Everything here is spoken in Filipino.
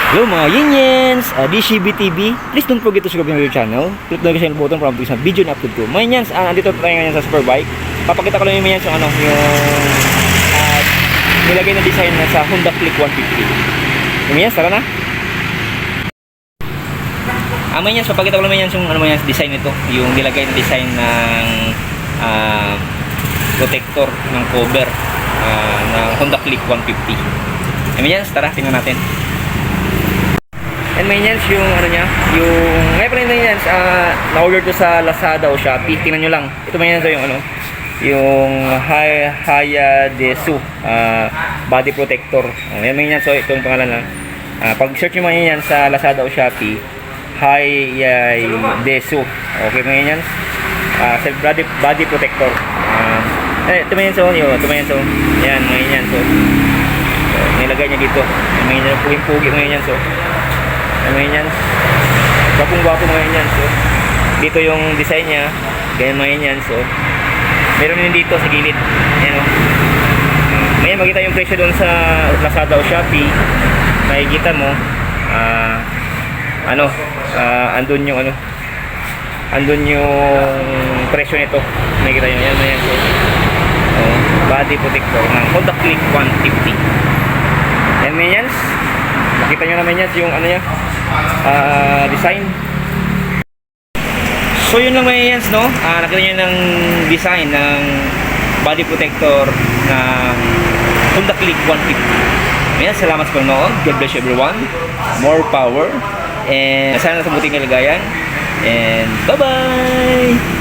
Hello mga Yinyens, DCB TV. Please don't forget to subscribe to my channel. Click the notification button para mag-update sa video na upload ko. Mga Yinyens, andito tayo ngayon sa Superbike. Papakita ko lang yung Yinyens yung nilagay na design na sa Honda Click 150. Yinyens, tara na. Mga Yinyens, papakita ko lang Yinyens yung design nito. Yung nilagay na design ng protector ng cover ng Honda Click 150. Yinyens, tara, tingnan natin. And may Yinyens yung yung ngayon pala Yinyens, na-order to sa Lazada o Shopee. Tingnan nyo lang. Ito may Yinyens yung Hayadesu body protector. Yan may Yinyens, so ito yung pangalan lang. Pag search nyo mga Yinyens sa Lazada o Shopee, Hayadesu. Okay mga Yinyens, body protector. Ito may Yinyens, ito may Yinyens. Yan mga Yinyens, so nilagay niya dito. May Yinyens, puging-pugi mga Yinyens. Mga Yinyens, gwapong-gwapo mga Yinyens. So, dito yung design niya, ganyan mga Yinyens. So, meron din dito sa gilid. Ayan, may makita yung presyo doon sa Lazada o Shopee. Makikita mo, andun yung presyo nito. Makikita nyo yan, yan. So, body protector ng Honda Click 150. Ayan mga Yinyens, makita nyo naman yan yung design. So yun lang mga Yinyens, no? Nakita nyo ng design ng body protector ng Honda Click 150. Ayan, salamat sa panonood. God bless you everyone. More power. And sana nasa buting kalagayan. And bye bye!